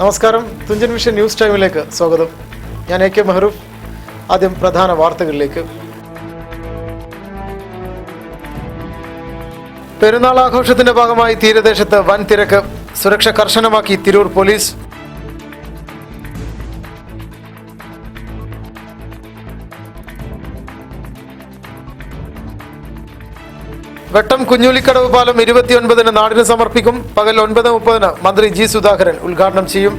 നമസ്കാരം, Thunchan vision news ടൈമിലേക്ക് സ്വാഗതം. ഞാൻ AK മെഹ്റൂഫ്. ആദ്യം പ്രധാന വാർത്തകളിലേക്ക്. പെരുന്നാൾ ആഘോഷത്തിന്റെ ഭാഗമായി തീരദേശത്ത് വൻ തിരക്ക്. സുരക്ഷ കർശനമാക്കി തിരൂർ പോലീസ്. വെട്ടം കുഞ്ഞൂലിക്കടവ് പാലം 29-ന് നാടിന് സമർപ്പിക്കും. പകൽ 9:30-ന് മന്ത്രി G. സുധാകരൻ ഉദ്ഘാടനം ചെയ്യും.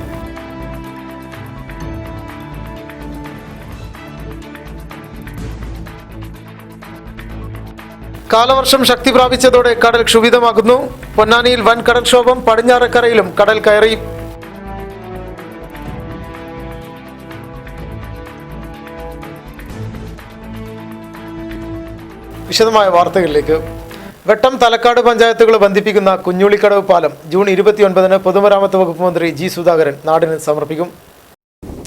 കാലവർഷം ശക്തി പ്രാപിച്ചതോടെ കടൽ ക്ഷുഭിതമാകുന്നു. പൊന്നാനിയിൽ വൻ കടൽക്ഷോഭം. പടിഞ്ഞാറക്കരയിലും കടൽ കയറി. വിശദമായ വാർത്തകളിലേക്ക്. വെട്ടം തലക്കാട് പഞ്ചായത്തുകൾ ബന്ധിപ്പിക്കുന്ന കുഞ്ഞൂളിക്കടവ് പാലം ജൂൺ 29-ന് പൊതുമരാമത്ത് വകുപ്പ് മന്ത്രി G. സുധാകരൻ നാടിന് സമർപ്പിക്കും.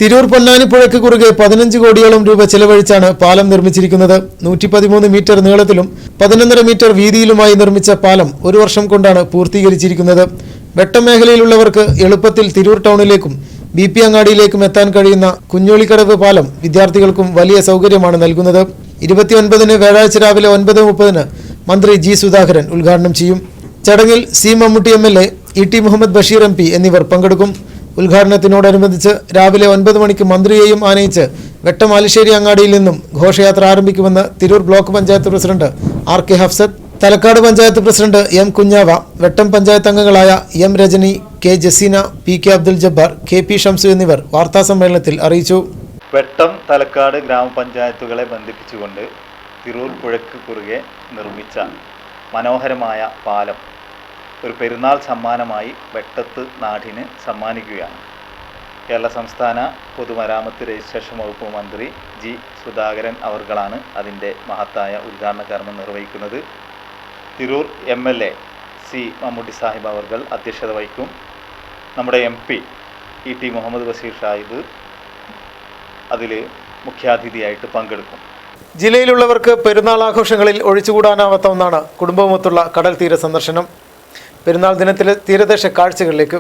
തിരൂർ പൊന്നാനി പുഴയ്ക്ക് കുറുകെ 15 കോടിയോളം രൂപ ചെലവഴിച്ചാണ് പാലം നിർമ്മിച്ചിരിക്കുന്നത്. 113 മീറ്റർ നീളത്തിലും 11.5 മീറ്റർ വീതിയിലുമായി നിർമ്മിച്ച പാലം 1 വർഷം കൊണ്ടാണ് പൂർത്തീകരിച്ചിരിക്കുന്നത്. വെട്ടം മേഖലയിലുള്ളവർക്ക് എളുപ്പത്തിൽ തിരൂർ ടൗണിലേക്കും BP അങ്ങാടിയിലേക്കും എത്താൻ കഴിയുന്ന കുഞ്ഞൂളിക്കടവ് പാലം വിദ്യാർത്ഥികൾക്കും വലിയ സൗകര്യമാണ് നൽകുന്നത്. 29-ന് വ്യാഴാഴ്ച രാവിലെ 9:30-ന് മന്ത്രി G. സുധാകരൻ ഉദ്ഘാടനം ചെയ്യും. ചടങ്ങിൽ C. Mammootty MLA, ET Muhammad Basheer MP എന്നിവർ പങ്കെടുക്കും. ഉദ്ഘാടനത്തിനോടനുബന്ധിച്ച് രാവിലെ 9 മണിക്ക് മന്ത്രിയെയും ആനയിച്ച് വെട്ടം ആലിശ്ശേരി അങ്ങാടിയിൽ നിന്നും ഘോഷയാത്ര ആരംഭിക്കുമെന്ന് Tirur block panchayat president RK Hafsath, Thalakkad panchayat president M. കുഞ്ഞാവ, വെട്ടം പഞ്ചായത്ത് അംഗങ്ങളായ M. Rajani, K. Jaseena, PK Abdul Jabbar, KP Shamsu എന്നിവർ വാർത്താസമ്മേളനത്തിൽ അറിയിച്ചു. വെട്ടം തലക്കാട് ഗ്രാമപഞ്ചായത്തുകളെ ബന്ധിപ്പിച്ചുകൊണ്ട് തിരൂർ പുഴയ്ക്ക് കുറുകെ നിർമ്മിച്ച മനോഹരമായ പാലം ഒരു പെരുന്നാൾ സമ്മാനമായി വെട്ടത്ത് നാടിന് സമ്മാനിക്കുകയാണ്. കേരള സംസ്ഥാന പൊതുമരാമത്ത് രജിസ്ട്രേഷൻ വകുപ്പ് മന്ത്രി G. സുധാകരൻ അവർകളാണ് അതിൻ്റെ മഹത്തായ ഉദ്ഘാടന കർമ്മം നിർവഹിക്കുന്നത്. Tirur MLA C. മമ്മൂട്ടി സാഹിബ് അവർകൾ അധ്യക്ഷത വഹിക്കും. നമ്മുടെ MP ET മുഹമ്മദ് ബഷീർ സാഹിബ് അതിൽ മുഖ്യാതിഥിയായിട്ട് പങ്കെടുക്കും. ജില്ലയിലുള്ളവർക്ക് പെരുന്നാൾ ആഘോഷങ്ങളിൽ ഒഴിച്ചുകൂടാനാവാത്ത ഒന്നാണ് കുടുംബമൊത്തുള്ള കടൽ തീര സന്ദർശനം. പെരുന്നാൾ ദിനത്തിലെ തീരദേശ കാഴ്ചകളിലേക്ക്.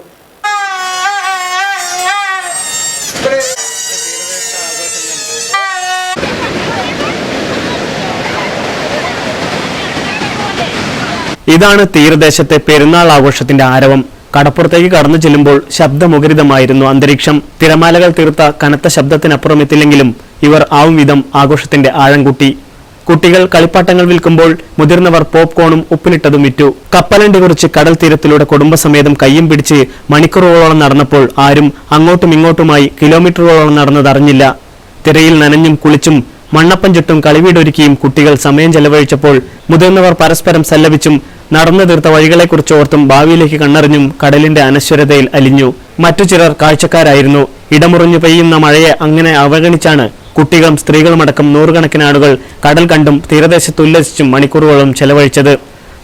ഇതാണ് തീരദേശത്തെ പെരുന്നാൾ ആഘോഷത്തിന്റെ ആരവം. കടപ്പുറത്തേക്ക് കടന്നു ചെല്ലുമ്പോൾ ശബ്ദമുഖരിതമായിരുന്നു അന്തരീക്ഷം. തിരമാലകൾ തീർത്ത കനത്ത ശബ്ദത്തിനപ്പുറം എത്തില്ലെങ്കിലും ഇവർ ആവും വിധം ആഘോഷത്തിന്റെ ആഴം കൂട്ടി. കുട്ടികൾ കളിപ്പാട്ടങ്ങൾ വിൽക്കുമ്പോൾ മുതിർന്നവർ പോപ്കോണും ഉപ്പിലിട്ടതും വിറ്റു. കപ്പലണ്ടി കുറിച്ച് കടൽ തീരത്തിലൂടെ കുടുംബസമേതം കയ്യും പിടിച്ച് മണിക്കൂറുകളോളം നടന്നപ്പോൾ ആരും അങ്ങോട്ടും ഇങ്ങോട്ടുമായി കിലോമീറ്ററുകളോളം നടന്നതറിഞ്ഞില്ല. തിരയിൽ നനഞ്ഞും കുളിച്ചും മണ്ണപ്പം ചുട്ടും കളിവീടൊരുക്കിയും കുട്ടികൾ സമയം ചെലവഴിച്ചപ്പോൾ മുതിർന്നവർ പരസ്പരം സല്ലപിച്ചും നടന്നു തീർത്ത വഴികളെക്കുറിച്ച് ഓർത്തും ഭാവിയിലേക്ക് കണ്ണറിഞ്ഞും കടലിന്റെ അനശ്വരതയിൽ അലിഞ്ഞു. മറ്റു ചിലർ കാഴ്ചക്കാരായിരുന്നു. ഇടമുറിഞ്ഞു പെയ്യുന്ന മഴയെ അങ്ങനെ അവഗണിച്ചാണ് കുട്ടികളും സ്ത്രീകളുമടക്കം നൂറുകണക്കിന് ആളുകൾ കടൽ കണ്ടും തീരദേശത്ത് ഉല്ലസിച്ചും മണിക്കൂറുകളും ചെലവഴിച്ചത്.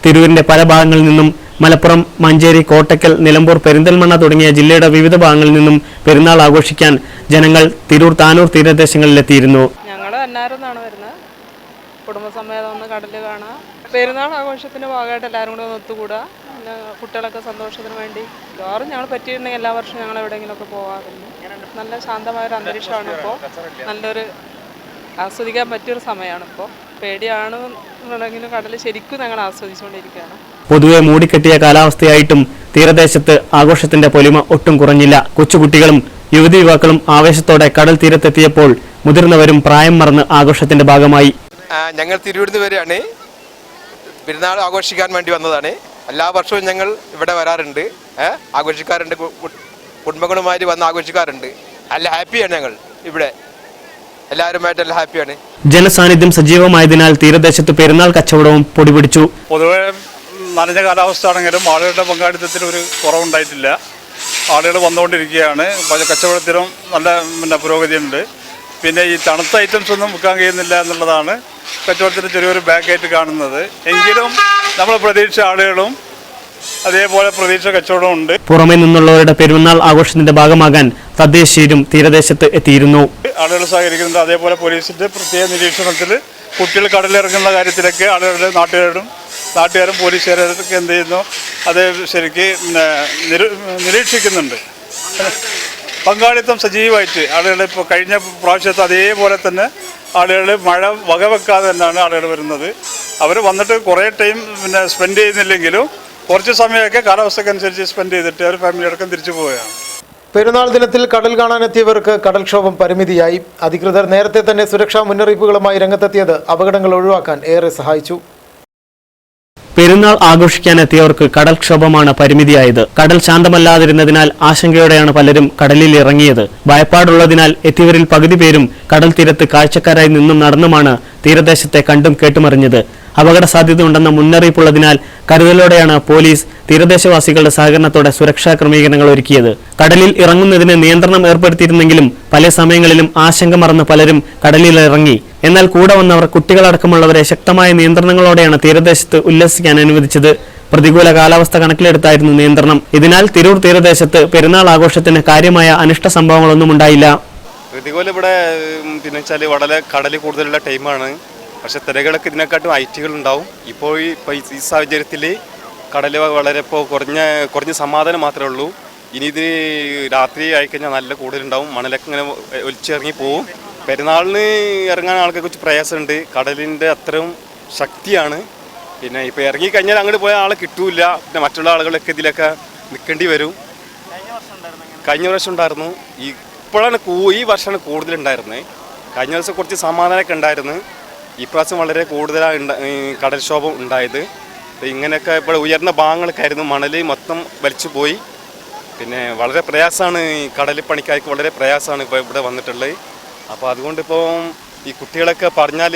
തിരൂരിന്റെ പല ഭാഗങ്ങളിൽ നിന്നും മലപ്പുറം, മഞ്ചേരി, കോട്ടക്കൽ, നിലമ്പൂർ, പെരിന്തൽമണ്ണ തുടങ്ങിയ ജില്ലയുടെ വിവിധ ഭാഗങ്ങളിൽ നിന്നും പെരുന്നാൾ ആഘോഷിക്കാൻ ജനങ്ങൾ തിരൂർ, താനൂർ തീരദേശങ്ങളിലെത്തിയിരുന്നു. ഞങ്ങൾ അന്നാരെന്നാണ് വരുന്നത്. കുടുംബസമേതം ഒന്ന് കടൽ കാണാം. പെരുന്നാൾ ആഘോഷത്തിന്റെ ഭാഗമായിട്ട് എല്ലാവരും കൂടെ ഒന്ന് ഒത്തുകൂടുക. പിന്നെ കുട്ടികളൊക്കെ സന്തോഷത്തിന് വേണ്ടി വേറെ ഞങ്ങൾ പറ്റിയിട്ടുണ്ടെങ്കിൽ എല്ലാ വർഷവും ഞങ്ങൾ എവിടെയെങ്കിലുമൊക്കെ പോകാറുണ്ട്. നല്ല ശാന്തമായൊരു അന്തരീക്ഷമാണ് ഇപ്പോൾ. നല്ലൊരു ആസ്വദിക്കാൻ പറ്റിയൊരു സമയമാണ് ഇപ്പോൾ. പേടിയാണെന്നുണ്ടെങ്കിലും കടൽ ശരിക്കും ഞങ്ങൾ ആസ്വദിച്ചുകൊണ്ടിരിക്കുകയാണ്. പൊതുവെ മൂടിക്കെട്ടിയ കാലാവസ്ഥയായിട്ടും തീരദേശത്ത് ആഘോഷത്തിന്റെ പൊലിമ ഒട്ടും കുറഞ്ഞില്ല. കൊച്ചുകുട്ടികളും യുവതി യുവാക്കളും ആവേശത്തോടെ കടൽ തീരത്തെത്തിയപ്പോൾ മുതിർന്നവരും പ്രായം മറന്ന് ആഘോഷത്തിന്റെ ഭാഗമായി. ഞങ്ങൾ തിരൂരിൽ നിന്ന് വരികയാണ്. പെരുന്നാൾ ആഘോഷിക്കാൻ വേണ്ടി വന്നതാണ്. എല്ലാ വർഷവും ഞങ്ങൾ ഇവിടെ വരാറുണ്ട്, ആഘോഷിക്കാറുണ്ട്. കുടുംബങ്ങളുമായി വന്ന് ആഘോഷിക്കാറുണ്ട്. നല്ല ഹാപ്പിയാണ് ഞങ്ങൾ ഇവിടെ എല്ലാവരുമായിട്ട് നല്ല ഹാപ്പിയാണ്. ജനസാന്നിധ്യം സജീവമായതിനാൽ തീരദേശത്ത് പെരുന്നാൾ കച്ചവടവും പൊടിപിടിച്ചു. പൊതുവെ നനഞ്ഞ കാലാവസ്ഥ ആണെങ്കിലും ആളുകളുടെ പങ്കാളിത്തത്തിന് ഒരു കുറവുണ്ടായിട്ടില്ല. ആളുകൾ വന്നുകൊണ്ടിരിക്കുകയാണ്. കച്ചവടത്തിനും നല്ല പുരോഗതിയുണ്ട്. പിന്നെ ഈ തണുത്ത ഐറ്റംസ് ഒന്നും വിൽക്കാൻ കഴിയുന്നില്ല എന്നുള്ളതാണ് കച്ചവടത്തിന് ചെറിയൊരു ബാക്കായിട്ട് കാണുന്നത്. എങ്കിലും നമ്മൾ പ്രതീക്ഷ ആളുകളും അതേപോലെ പ്രതീക്ഷ കച്ചവടവും ഉണ്ട്. പുറമെ നിന്നുള്ളവരുടെ പെരുന്നാൾ ആഘോഷത്തിന്റെ ഭാഗമാകാൻ തദ്ദേശീയരും തീരദേശത്ത് എത്തിയിരുന്നു. ആളുകൾ സഹകരിക്കുന്നുണ്ട്. അതേപോലെ പോലീസിന്റെ പ്രത്യേക നിരീക്ഷണത്തിൽ കുട്ടികൾ കടലിറങ്ങുന്ന കാര്യത്തിലൊക്കെ ആളുകളുടെ നാട്ടുകാരും പോലീസുകാരൊക്കെ എന്ത് ചെയ്യുന്നു അത് ശരിക്ക് നിരീക്ഷിക്കുന്നുണ്ട്. പങ്കാളിത്തം സജീവമായിട്ട് ആളുകൾ ഇപ്പോൾ കഴിഞ്ഞ പ്രാവശ്യത്തെ അതേപോലെ തന്നെ ആളുകൾ മഴ വകവെക്കാതെ തന്നെയാണ് ആളുകൾ വരുന്നത്. അവർ വന്നിട്ട് കുറേ ടൈം സ്പെൻഡ് ചെയ്യുന്നില്ലെങ്കിലും കുറച്ച് സമയമൊക്കെ കാലാവസ്ഥക്കനുസരിച്ച് സ്പെൻഡ് ചെയ്തിട്ട് അവർ ഫാമിലി അടക്കം തിരിച്ചു പോവുകയാണ്. പെരുന്നാൾ ദിനത്തിൽ കടൽ കാണാനെത്തിയവർക്ക് കടൽക്ഷോഭം പരിമിതിയായി. അധികൃതർ നേരത്തെ തന്നെ സുരക്ഷാ മുന്നറിയിപ്പുകളുമായി രംഗത്തെത്തിയത് അപകടങ്ങൾ ഒഴിവാക്കാൻ ഏറെ സഹായിച്ചു. പെരുന്നാൾ ആഘോഷിക്കാനെത്തിയവർക്ക് കടൽക്ഷോഭമാണ് പരിമിതിയായത്. കടൽ ശാന്തമല്ലാതിരുന്നതിനാൽ ആശങ്കയോടെയാണ് പലരും കടലിൽ ഇറങ്ങിയത്. ഭയപ്പാടുള്ളതിനാൽ എത്തിയവരിൽ പകുതി പേരും കടൽ തീരത്ത് കാഴ്ചക്കാരായി നിന്നും നടന്നുമാണ് തീരദേശത്തെ കണ്ടും കേട്ടുമറിഞ്ഞത്. അപകട സാധ്യത ഉണ്ടെന്ന മുന്നറിയിപ്പുള്ളതിനാൽ കരുതലോടെയാണ് പോലീസ് തീരദേശവാസികളുടെ സഹകരണത്തോടെ സുരക്ഷാ ക്രമീകരണങ്ങൾ ഒരുക്കിയത്. കടലിൽ ഇറങ്ങുന്നതിന് നിയന്ത്രണം ഏർപ്പെടുത്തിയിരുന്നെങ്കിലും പല സമയങ്ങളിലും ആശങ്ക മറന്ന് പലരും കടലിൽ ഇറങ്ങി. എന്നാൽ കൂടെ വന്നവർ കുട്ടികളടക്കമുള്ളവരെ ശക്തമായ നിയന്ത്രണങ്ങളോടെയാണ് തീരദേശത്ത് ഉല്ലസിക്കാൻ അനുവദിച്ചത്. പ്രതികൂല കാലാവസ്ഥ കണക്കിലെടുത്തായിരുന്നു നിയന്ത്രണം. ഇതിനാൽ തിരൂർ തീരദേശത്ത് പെരുന്നാൾ ആഘോഷത്തിന് കാര്യമായ അനിഷ്ട സംഭവങ്ങളൊന്നും ഉണ്ടായില്ല. പ്രതികൂല ഇവിടെ വെച്ചാൽ വളരെ കടൽ കൂടുതലുള്ള ടൈമാണ്. പക്ഷെ തിരകളൊക്കെ ഇതിനെക്കാട്ടും ഐറ്റുകൾ ഉണ്ടാവും. ഇപ്പോൾ ഈ സാഹചര്യത്തിൽ കടൽ വളരെ ഇപ്പോൾ കുറഞ്ഞ സമാധാനം മാത്രമേ ഉള്ളൂ. ഇനി ഇത് രാത്രി ആയിക്കഴിഞ്ഞാൽ നല്ല കൂടുതലുണ്ടാവും. മണലൊക്കെ ഇങ്ങനെ ഒലിച്ചിറങ്ങി പോവും. പെരുന്നാളിന് ഇറങ്ങാൻ ആൾക്കൊക്കെ കുറച്ച് പ്രയാസമുണ്ട്. കടലിൻ്റെ അത്രയും ശക്തിയാണ്. പിന്നെ ഇപ്പോൾ ഇറങ്ങിക്കഴിഞ്ഞാൽ അങ്ങോട്ട് പോയ ആളെ കിട്ടൂല. പിന്നെ മറ്റുള്ള ആളുകളൊക്കെ ഇതിലൊക്കെ നിൽക്കേണ്ടി വരും. കഴിഞ്ഞ വർഷം ഉണ്ടായിരുന്നു. ഇപ്പോഴാണ് ഈ വർഷമാണ് കൂടുതലുണ്ടായിരുന്നത്. കഴിഞ്ഞ വർഷം കുറച്ച് സമാധാനമൊക്കെ ഉണ്ടായിരുന്നു. ഈ പ്രാവശ്യം വളരെ കൂടുതലാണ് കടൽക്ഷോഭം ഉണ്ടായത്. ഇങ്ങനെയൊക്കെ ഇപ്പോൾ ഉയർന്ന ഭാഗങ്ങളൊക്കെ ആയിരുന്നു. മണൽ മൊത്തം വലിച്ചു പോയി. പിന്നെ വളരെ പ്രയാസമാണ്. ഈ കടൽ പണിക്കാർക്ക് വളരെ പ്രയാസമാണ് ഇപ്പോൾ ഇവിടെ വന്നിട്ടുള്ളത്. അപ്പോൾ അതുകൊണ്ടിപ്പോൾ ഈ കുട്ടികളൊക്കെ പറഞ്ഞാൽ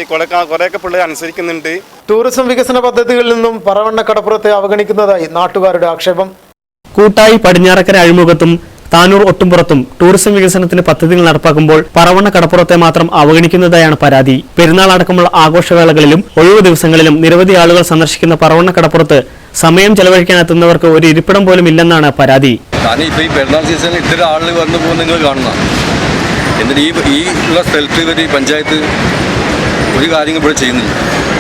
കുറേയൊക്കെ പിള്ളേർ അനുസരിക്കുന്നുണ്ട്. ടൂറിസം വികസന പദ്ധതികളിൽ നിന്നും പറവണ്ണ കടപ്പുറത്തെ അവഗണിക്കുന്നതായി നാട്ടുകാരുടെ ആക്ഷേപം. കൂട്ടായി പടിഞ്ഞാറക്കര അഴിമുഖത്തും താനൂർ ഒട്ടുംപുറത്തും ടൂറിസം വികസനത്തിന് പദ്ധതികൾ നടപ്പാക്കുമ്പോൾ പറവണ്ണ കടപ്പുറത്തെ മാത്രം അവഗണിക്കുന്നതായാണ് പരാതി. പെരുന്നാൾ അടക്കമുള്ള ആഘോഷവേളകളിലും ഒഴിവു ദിവസങ്ങളിലും നിരവധി ആളുകൾ സന്ദർശിക്കുന്ന പറവണ്ണ കടപ്പുറത്ത് സമയം ചെലവഴിക്കാനെത്തുന്നവർക്ക് ഒരു ഇരിപ്പിടം പോലും ഇല്ലെന്നാണ് പരാതി. ഇപ്പോൾ ഈ പെരുന്നാൾ സീസണിൽ ഇത്ര ആളുകൾ വന്നു പോകുന്ന നിങ്ങൾ കാണുന്ന എന്നിട്ട് ഈ ഉള്ള സ്ഥലത്ത് ഇവർ ഈ പഞ്ചായത്ത് ഒരു കാര്യങ്ങൾ ഇവിടെ ചെയ്യുന്നില്ല.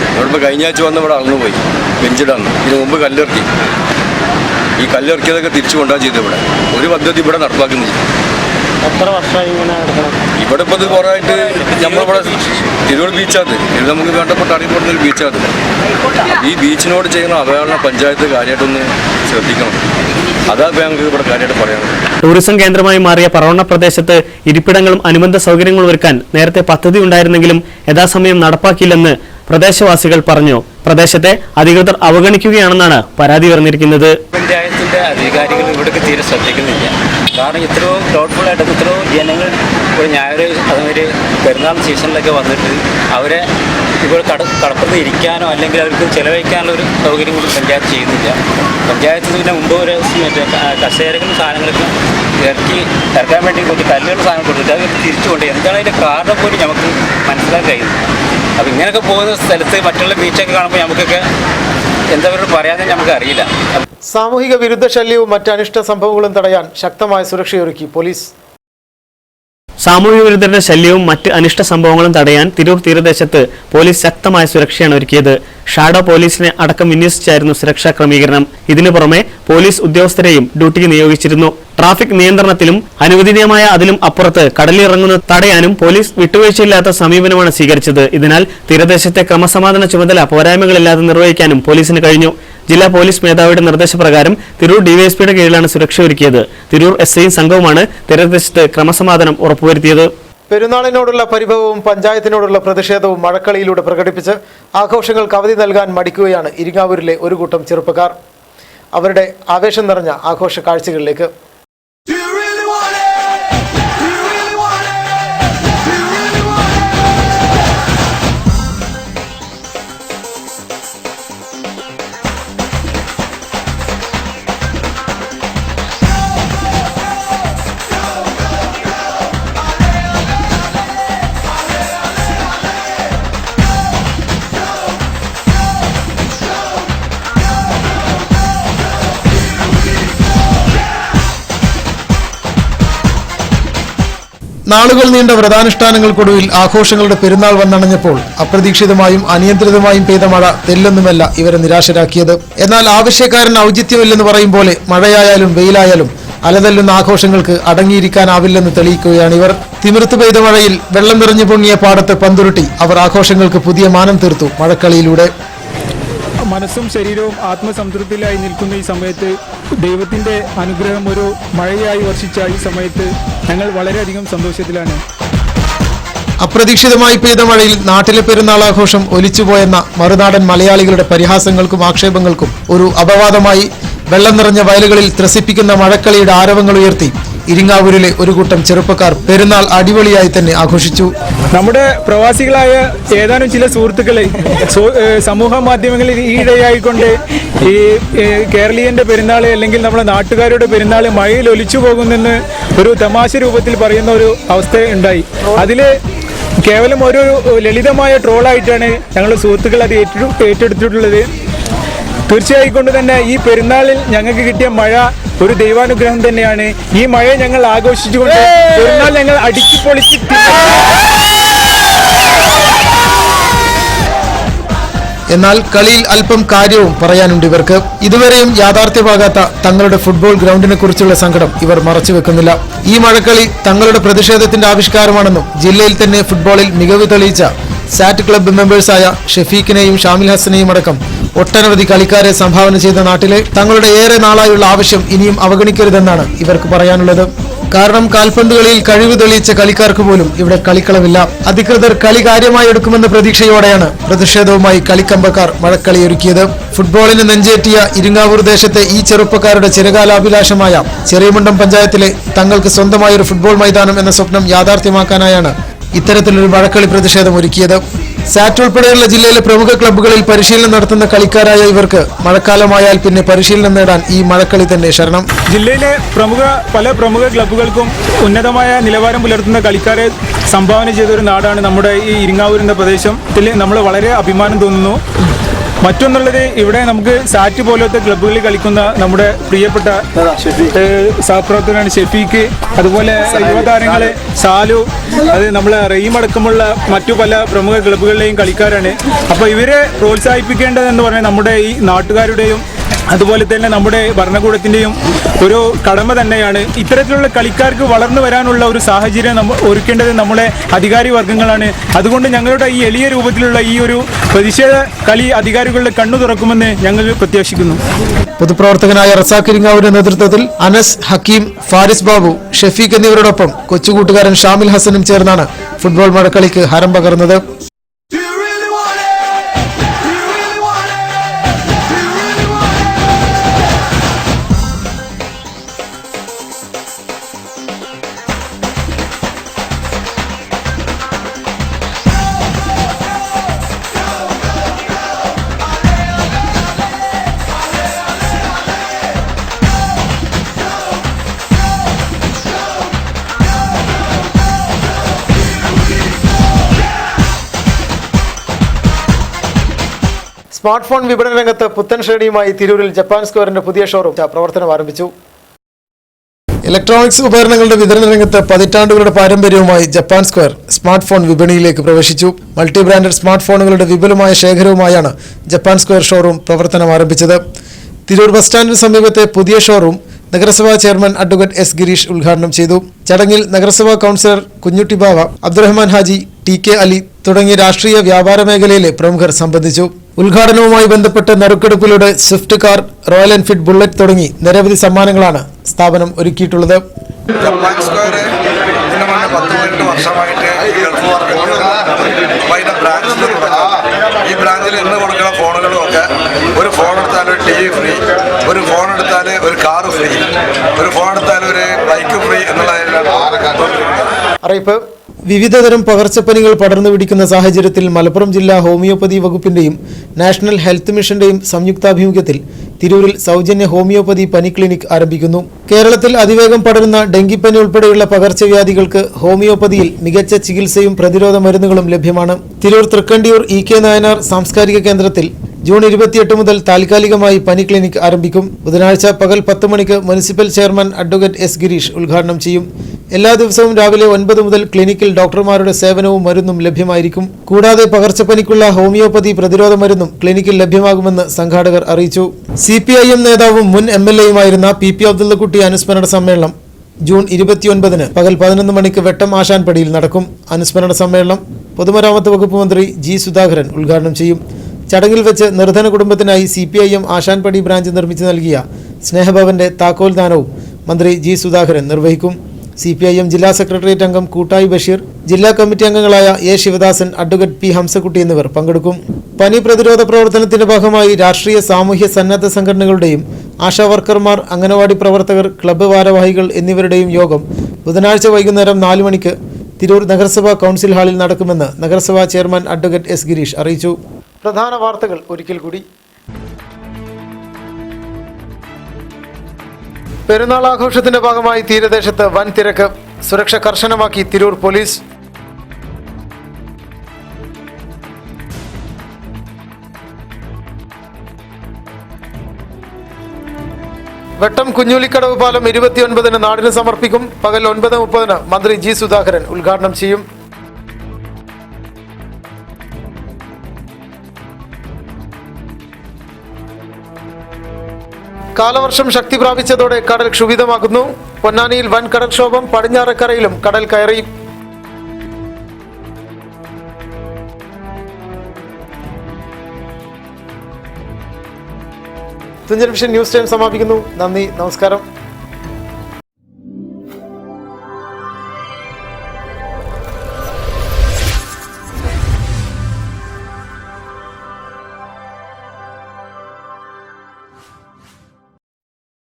നമ്മളിപ്പോൾ കഴിഞ്ഞ ആഴ്ച വന്ന് ഇവിടെ അളന്നു പോയി ബെഞ്ചിടാന്ന്. ഇതിനു മുമ്പ് കല്ലിറക്കി. ഈ കല്ലിറക്കിയതൊക്കെ തിരിച്ചു കൊണ്ടാ ചെയ്ത് ഇവിടെ ഒരു പദ്ധതി ഇവിടെ നടപ്പാക്കുന്നില്ല. എത്ര വർഷമായി ഇങ്ങനെ ഇവിടെ ഇപ്പോൾ ഇത് കുറേയായിട്ട് നമ്മളിവിടെ തിരൂർ ബീച്ചാണ്. ഇത് നമുക്ക് വേണ്ടപ്പെട്ട അറിയപ്പെടുന്ന ഒരു ബീച്ചാണ്. ഈ ബീച്ചിനോട് ചെയ്യുന്ന അവഹേളന പഞ്ചായത്ത് കാര്യമായിട്ടൊന്ന് ശ്രദ്ധിക്കണം. അതാ ഞങ്ങൾക്ക് ഇവിടെ കാര്യമായിട്ട് പറയാനുള്ളത്. ടൂറിസം കേന്ദ്രമായി മാറിയ പറവണ്ണ പ്രദേശത്ത് ഇരിപ്പിടങ്ങളും അനുബന്ധ സൗകര്യങ്ങളും ഒരുക്കാൻ നേരത്തെ പദ്ധതി ഉണ്ടായിരുന്നെങ്കിലും യഥാസമയം നടപ്പാക്കിയില്ലെന്ന് പ്രദേശവാസികൾ പറഞ്ഞു. പ്രദേശത്തെ അധികൃതർ അവഗണിക്കുകയാണെന്നാണ് പരാതി ഉയർന്നിരിക്കുന്നത്. പഞ്ചായത്തിന്റെ അധികാരികൾ ഇവിടേക്ക് തീരെ ശ്രദ്ധിക്കുന്നില്ല. കാരണം ഇത്രയോ തോട്ട്ഫുള്ളായിട്ട് ഇത്രയോ ജനങ്ങൾ ഇപ്പോൾ ഞായർ അതുമാതിരി പെരുന്നാൾ സീസണിലൊക്കെ വന്നിട്ട് അവരെ ഇപ്പോൾ കടപ്പുറത്ത് ഇരിക്കാനോ അല്ലെങ്കിൽ അവർക്ക് ചിലവഴിക്കാനുള്ള ഒരു സൗകര്യം കൂടി പഞ്ചായത്ത് ചെയ്യുന്നില്ല. പഞ്ചായത്ത് ഇതിന് മുമ്പ് ഒരു കസേരകളും സാധനങ്ങളൊക്കെ ഇറക്കാൻ വേണ്ടി കുറച്ച് കല്ലുകൾ സാധനം കൊടുത്തിട്ട് അത് തിരിച്ചു കൊണ്ട് എന്താണ് അതിൻ്റെ കാരണം പോലും നമുക്ക് മനസ്സിലാക്കാൻ കഴിയുന്നത്. അപ്പോൾ ഇങ്ങനെയൊക്കെ പോകുന്ന സ്ഥലത്ത് മറ്റുള്ള ബീച്ചൊക്കെ കാണുമ്പോൾ നമുക്കൊക്കെ എന്താ പറയുക പറയാതെ നമുക്ക് അറിയില്ല. സാമൂഹിക വിരുദ്ധ ശല്യവും മറ്റ് അനിഷ്ട സംഭവങ്ങളും തടയാൻ ശക്തമായ സുരക്ഷയൊരുക്കി പോലീസ്. സാമൂഹ്യ വിരുദ്ധരുടെ ശല്യവും മറ്റ് അനിഷ്ട സംഭവങ്ങളും തടയാൻ തിരൂർ തീരദേശത്ത് പോലീസ് ശക്തമായ സുരക്ഷയാണ് ഒരുക്കിയത്. ഷാഡോ പോലീസിനെ അടക്കം വിന്യസിച്ചായിരുന്നു സുരക്ഷാ ക്രമീകരണം. ഇതിനു പുറമെ പോലീസ് ഉദ്യോഗസ്ഥരെയും ഡ്യൂട്ടിക്ക് നിയോഗിച്ചിരുന്നു. ട്രാഫിക് നിയന്ത്രണത്തിലും അനുവദനീയമായ അതിലും അപ്പുറത്ത് കടലിറങ്ങുന്നത് തടയാനും പോലീസ് വിട്ടുവീഴ്ചയില്ലാത്ത സമീപനമാണ് സ്വീകരിച്ചത്. ഇതിനാൽ തീരദേശത്തെ ക്രമസമാധാന ചുമതല പോരായ്മകളില്ലാതെ നിർവഹിക്കാനും പോലീസിന് കഴിഞ്ഞു. ജില്ലാ പോലീസ് മേധാവിയുടെ നിർദ്ദേശപ്രകാരം തിരൂർ ഡിവൈഎസ്പിയുടെ കീഴിലാണ് സുരക്ഷ ഒരുക്കിയത്. തിരൂർ എസ്ഐയും സംഘവുമാണ് തീരദേശത്ത് ക്രമസമാധാനം ഉറപ്പുവരുത്തിയത്. പെരുന്നാളിനോടുള്ള പരിഭവവും പഞ്ചായത്തിനോടുള്ള പ്രതിഷേധവും മഴക്കളിയിലൂടെ പ്രകടിപ്പിച്ച് ആഘോഷങ്ങൾക്ക് അവധി നൽകാൻ മടിക്കുകയാണ് ഇരിങ്ങാവൂരിലെ ഒരു കൂട്ടം ചെറുപ്പക്കാർ. അവരുടെ ആവേശം നിറഞ്ഞ ആഘോഷ കാഴ്ചകളിലേക്ക്. നാളുകൾ നീണ്ട വ്രതാനുഷ്ഠാനങ്ങൾക്കൊടുവിൽ ആഘോഷങ്ങളുടെ പെരുന്നാൾ വന്നണഞ്ഞപ്പോൾ അപ്രതീക്ഷിതമായും അനിയന്ത്രിതമായും പെയ്ത മഴ തെല്ലൊന്നുമല്ല ഇവരെ നിരാശരാക്കിയത്. എന്നാൽ ആവശ്യക്കാരൻ ഔചിത്യമില്ലെന്ന് പറയും പോലെ മഴയായാലും വെയിലായാലും അലതല്ലുന്ന ആഘോഷങ്ങൾക്ക് അടങ്ങിയിരിക്കാനാവില്ലെന്ന് തെളിയിക്കുകയാണിവർ. തിമിർത്ത് പെയ്ത മഴയിൽ വെള്ളം നിറഞ്ഞു പൊങ്ങിയ പാടത്ത് പന്തുരുട്ടി അവർ ആഘോഷങ്ങൾക്ക് പുതിയ മാനം തീർത്തു മഴക്കളിയിലൂടെ. മനസ്സും ശരീരവും ആത്മസംതൃപ്തിയിലായി നിൽക്കുന്ന ഈ സമയത്ത് ദൈവത്തിൻ്റെ അനുഗ്രഹം ഒരു മഴയായി വർഷിച്ച ഈ സമയത്ത് ഞങ്ങൾ വളരെയധികം സന്തോഷത്തിലാണ്. അപ്രതീക്ഷിതമായി പെയ്ത മഴയിൽ നാട്ടിലെ പെരുന്നാൾ ആഘോഷം ഒലിച്ചുപോയെന്ന മറുനാടൻ മലയാളികളുടെ പരിഹാസങ്ങൾക്കും ആക്ഷേപങ്ങൾക്കും ഒരു അപവാദമായി വെള്ളം നിറഞ്ഞ വയലുകളിൽ ത്രസിപ്പിക്കുന്ന മഴക്കളിയുടെ ആരവങ്ങൾ ഉയർത്തി ഇരിങ്ങാവൂരിലെ ഒരു കൂട്ടം ചെറുപ്പക്കാർ പെരുന്നാൾ അടിപൊളിയായി തന്നെ ആഘോഷിച്ചു. നമ്മുടെ പ്രവാസികളായ ഏതാനും ചില സുഹൃത്തുക്കളെ സമൂഹ മാധ്യമങ്ങളിൽ ഈയിടെയായിക്കൊണ്ട് ഈ കേരളീയന്റെ പെരുന്നാൾ അല്ലെങ്കിൽ നമ്മുടെ നാട്ടുകാരുടെ പെരുന്നാൾ മഴയിൽ ഒലിച്ചു പോകുന്നെന്ന് ഒരു തമാശ രൂപത്തിൽ പറയുന്ന ഒരു അവസ്ഥ ഉണ്ടായി. അതിൽ കേവലം ഒരു ലളിതമായ ട്രോളായിട്ടാണ് ഞങ്ങളുടെ സുഹൃത്തുക്കൾ അത് ഏറ്റെടുത്തിട്ടുള്ളത്. തീർച്ചയായും കൊണ്ട് തന്നെ ഈ പെരുന്നാളിൽ ഞങ്ങൾക്ക് കിട്ടിയ മഴ ഒരു ദൈവാനുഗ്രഹം തന്നെയാണ്. ഈ മഴയെ ഞങ്ങൾ ആഘോഷിച്ചുകൊണ്ട് പെരുന്നാൾ ഞങ്ങൾ അടിച്ചു പൊളിച്ച് എന്നാൽ കളിയിൽ അല്പം കാര്യവും പറയാനുണ്ട് ഇവർക്ക്. ഇതുവരെയും യാഥാർത്ഥ്യമാകാത്ത തങ്ങളുടെ ഫുട്ബോൾ ഗ്രൗണ്ടിനെ കുറിച്ചുള്ള സങ്കടം ഇവർ മറച്ചുവെക്കുന്നില്ല. ഈ മഴക്കളി തങ്ങളുടെ പ്രതിഷേധത്തിന്റെ ആവിഷ്കാരമാണെന്നും ജില്ലയിൽ തന്നെ ഫുട്ബോളിൽ മികവ് തെളിയിച്ച സാറ്റ് ക്ലബ്ബ് മെമ്പേഴ്സായ ഷെഫീഖിനെയും ഷാമിൽ ഹസനെയും അടക്കം ഒട്ടനവധി കളിക്കാരെ സംഭാവന ചെയ്ത നാട്ടിലെ തങ്ങളുടെ ഏറെ നാളായുള്ള ആവശ്യം ഇനിയും അവഗണിക്കരുതെന്നാണ് ഇവർക്ക് പറയാനുള്ളത്. കാരണം കാൽപന്ത് കളിയിൽ കഴിവ് തെളിയിച്ച കളിക്കാർക്ക് പോലും ഇവിടെ കളിക്കളമില്ല. അധികൃതർ കളി കാര്യമായി എടുക്കുമെന്ന പ്രതീക്ഷയോടെയാണ് പ്രതിഷേധവുമായി കളിക്കമ്പക്കാർ മഴക്കളിയൊരുക്കിയത്. ഫുട്ബോളിന് നെഞ്ചേറ്റിയ ഇരിങ്ങാവൂർ ദേശത്തെ ഈ ചെറുപ്പക്കാരുടെ ചിരകാലാഭിലാഷമായ ചെറിയമുണ്ടം പഞ്ചായത്തിലെ തങ്ങൾക്ക് സ്വന്തമായൊരു ഫുട്ബോൾ മൈതാനം എന്ന സ്വപ്നം യാഥാർത്ഥ്യമാക്കാനായാണ് ഇത്തരത്തിലൊരു മഴക്കളി പ്രതിഷേധം ഒരുക്കിയത്. സാറ്റ് ഉൾപ്പെടെയുള്ള ജില്ലയിലെ പ്രമുഖ ക്ലബ്ബുകളിൽ പരിശീലനം നടത്തുന്ന കളിക്കാരായ ഇവർക്ക് മഴക്കാലമായാൽ പിന്നെ പരിശീലനം നേടാൻ ഈ മഴക്കളി തന്നെ ശരണം. ജില്ലയിലെ പല പ്രമുഖ ക്ലബ്ബുകൾക്കും ഉന്നതമായ നിലവാരം പുലർത്തുന്ന കളിക്കാരെ സംഭാവന ചെയ്ത ഒരു നാടാണ് നമ്മുടെ ഈ ഇരിങ്ങാവൂരിൻ്റെ പ്രദേശത്തിൽ. നമ്മൾ വളരെ അഭിമാനം തോന്നുന്നു. മറ്റൊന്നുള്ളത്, ഇവിടെ നമുക്ക് സാറ്റ് പോലത്തെ ക്ലബ്ബുകളിൽ കളിക്കുന്ന നമ്മുടെ പ്രിയപ്പെട്ട സഹപ്രവർത്തകനാണ് ഷെഫീഖ്, അതുപോലെ യുവതാരങ്ങള് സാലു, അത് നമ്മളെ റഹീം അടക്കമുള്ള മറ്റു പല പ്രമുഖ ക്ലബ്ബുകളിലെയും കളിക്കാരാണ്. അപ്പോൾ ഇവരെ പ്രോത്സാഹിപ്പിക്കേണ്ടതെന്ന് പറഞ്ഞാൽ നമ്മുടെ ഈ നാട്ടുകാരുടെയും അതുപോലെ തന്നെ നമ്മുടെ ഭരണകൂടത്തിൻ്റെയും ഒരു കടമ തന്നെയാണ്. ഇത്തരത്തിലുള്ള കളിക്കാർക്ക് വളർന്നു വരാനുള്ള ഒരു സാഹചര്യം ഒരുക്കേണ്ടത് നമ്മളെ അധികാരി വർഗ്ഗങ്ങളാണ്. അതുകൊണ്ട് ഞങ്ങളുടെ ഈ എളിയ രൂപത്തിലുള്ള ഈ ഒരു പ്രതിഷേധ കളി അധികാരികളുടെ കണ്ണു തുറക്കുമെന്ന് ഞങ്ങൾ പ്രത്യാശിക്കുന്നു. പൊതുപ്രവർത്തകനായ റസാഖ് ഇരിങ്ങാവൂരിന്റെ നേതൃത്വത്തിൽ അനസ്, ഹക്കീം, ഫാരിസ് ബാബു, ഷെഫീഖ് എന്നിവരോടൊപ്പം കൊച്ചുകൂട്ടുകാരൻ ഷാമിൽ ഹസനും ചേർന്നാണ് ഫുട്ബോൾ മഴക്കളിക്ക് ഹരം പകർന്നത്. സ്മാർട്ട് ഫോൺ വിപണന രംഗത്ത് പുത്തൻ ശ്രേണിയുമായി തിരൂരിൽ ജപ്പാൻ സ്ക്വയറിന്റെ പുതിയ ഷോറൂം പ്രവർത്തനം ആരംഭിച്ചു. ഇലക്ട്രോണിക്സ് ഉപകരണങ്ങളുടെ വിതരണ രംഗത്ത് പതിറ്റാണ്ടുകളുടെ പാരമ്പര്യവുമായി ജപ്പാൻ സ്ക്വയർ സ്മാർട്ട് ഫോൺ വിപണിയിലേക്ക് പ്രവേശിച്ചു. മൾട്ടി ബ്രാൻഡഡ് സ്മാർട്ട് ഫോണുകളുടെ വിപുലമായ ശേഖരവുമായാണ് ജപ്പാൻ സ്ക്വയർ ഷോറൂം പ്രവർത്തനം ആരംഭിച്ചത്. തിരൂർ ബസ് സ്റ്റാൻഡിന് സമീപത്തെ പുതിയ ഷോറൂം നഗരസഭാ ചെയർമാൻ അഡ്വക്കേറ്റ് എസ് ഗിരീഷ് ഉദ്ഘാടനം ചെയ്തു. ചടങ്ങിൽ നഗരസഭാ കൗൺസിലർ കുഞ്ഞുട്ടി ബാവ, അബ്ദുറഹ്മാൻ ഹാജി, ടി.കെ. അലി തുടങ്ങിയ രാഷ്ട്രീയ വ്യാപാര മേഖലയിലെ പ്രമുഖർ സംബന്ധിച്ചു. ഉദ്ഘാടനവുമായി ബന്ധപ്പെട്ട് നറുക്കെടുപ്പിലൂടെ Swift car, royal Enfield bullet തുടങ്ങി നിരവധി സമ്മാനങ്ങളാണ് സ്ഥാപനം ഒരുക്കിയിട്ടുള്ളത്. ജപ്പാൻ സ്ക്വയർ ഇതിന് മുന്നേ 10-18 വർഷമായിട്ട് ഗൾഫ് മാർക്കറ്റിൽ അതിൻ്റെ ബ്രാഞ്ചിൽ തുടങ്ങാം. ഈ ബ്രാഞ്ചിൽ ഇന്ന് കൊടുക്കുന്ന ഫോണുകളും ഒക്കെ ഒരു ഫോൺ എടുത്താൽ ഒരു ടി വി ഫ്രീ, ഒരു ഫോൺ എടുത്താൽ ഒരു കാറ് ഫ്രീ, ഒരു ഫോൺ എടുത്താൽ ഒരു ബൈക്ക് ഫ്രീ എന്നുള്ളതിലാണ്. അറിയിപ്പ്: വിവിധതരം പകർച്ചപ്പനികൾ പടർന്നു പിടിക്കുന്ന സാഹചര്യത്തിൽ മലപ്പുറം ജില്ലാ ഹോമിയോപ്പതി വകുപ്പിന്റെയും നാഷണൽ ഹെൽത്ത് മിഷന്റെയും സംയുക്താഭിമുഖ്യത്തിൽ തിരൂരിൽ സൗജന്യ ഹോമിയോപ്പതി പനി ക്ലിനിക് ആരംഭിക്കുന്നു. കേരളത്തിൽ അതിവേഗം പടരുന്ന ഡെങ്കിപ്പനി ഉൾപ്പെടെയുള്ള പകർച്ചവ്യാധികൾക്ക് ഹോമിയോപ്പതിയിൽ മികച്ച ചികിത്സയും പ്രതിരോധ മരുന്നുകളും ലഭ്യമാണ്. തിരൂർ തൃക്കണ്ടിയൂർ ഇ.കെ. നായനാർ സാംസ്കാരിക കേന്ദ്രത്തിൽ ജൂൺ 28 മുതൽ താൽക്കാലികമായി പനി ക്ലിനിക് ആരംഭിക്കും. ബുധനാഴ്ച പകൽ 10 മണിക്ക് municipal chairman advocate S Girish ഉദ്ഘാടനം ചെയ്യും. എല്ലാ ദിവസവും രാവിലെ 9 മുതൽ ക്ലിനിക്കിൽ ഡോക്ടർമാരുടെ സേവനവും മരുന്നും ലഭ്യമായിരിക്കും. കൂടാതെ പകർച്ചപ്പനിക്കുള്ള ഹോമിയോപ്പതി പ്രതിരോധ മരുന്നും ക്ലിനിക്കിൽ ലഭ്യമാകുമെന്ന് സംഘാടകർ അറിയിച്ചു. CPIM നേതാവും മുൻ MLAയുമായിരുന്ന PP അബ്ദുള്ളക്കുട്ടി അനുസ്മരണ സമ്മേളനം ജൂൺ 29 പകൽ 11 മണിക്ക് വെട്ടം ആശാൻപടിയിൽ നടക്കും. അനുസ്മരണ സമ്മേളനം പൊതുമരാമത്ത് വകുപ്പ് മന്ത്രി G. സുധാകരൻ ഉദ്ഘാടനം ചെയ്യും. ചടങ്ങിൽ വെച്ച് നിർധന കുടുംബത്തിനായി CPIM ആശാൻപടി ബ്രാഞ്ച് നിർമ്മിച്ചു നൽകിയ സ്നേഹഭവന്റെ താക്കോൽദാനവും മന്ത്രി G. സുധാകരൻ നിർവഹിക്കും. CPIM ജില്ലാ സെക്രട്ടേറിയറ്റ് അംഗം കൂട്ടായി ബഷീർ, ജില്ലാ കമ്മിറ്റി അംഗങ്ങളായ A. Sivadasan, advocate P. Hamsakutty എന്നിവർ പങ്കെടുക്കും. പനി പ്രതിരോധ പ്രവർത്തനത്തിന്റെ ഭാഗമായി രാഷ്ട്രീയ സാമൂഹ്യ സന്നദ്ധ സംഘടനകളുടെയും ആശാവർക്കർമാർ, അംഗനവാടി പ്രവർത്തകർ, ക്ലബ്ബ് ഭാരവാഹികൾ എന്നിവരുടെയും യോഗം ബുധനാഴ്ച വൈകുന്നേരം 4 മണിക്ക് തിരൂർ നഗരസഭാ കൗൺസിൽ ഹാളിൽ നടക്കുമെന്ന് നഗരസഭാ ചെയർമാൻ അഡ്വക്കേറ്റ് S. ഗിരീഷ് അറിയിച്ചു. പ്രധാന വാർത്തകൾ ഒരിക്കൽ കൂടി. പെരുന്നാൾ ആഘോഷത്തിന്റെ ഭാഗമായി തീരദേശത്ത് വൻ തിരക്ക്. സുരക്ഷ കർശനമാക്കി തിരൂർ പോലീസ്. വെട്ടം കുഞ്ഞുളിക്കടവ് പാലം 29 നാടിന് സമർപ്പിക്കും. പകൽ 9:30 മന്ത്രി G. സുധാകരൻ ഉദ്ഘാടനം ചെയ്യും. കാലവർഷം ശക്തി പ്രാപിച്ചതോടെ കടൽ ക്ഷുഭിതമാകുന്നു. പൊന്നാനിയിൽ വൻ കടൽക്ഷോഭം, പടിഞ്ഞാറക്കരയിലും കടൽ കയറി. തുഞ്ചൻ വിഷൻ ന്യൂസ് ടൈം സമാപിക്കുന്നു. നന്ദി, നമസ്കാരം.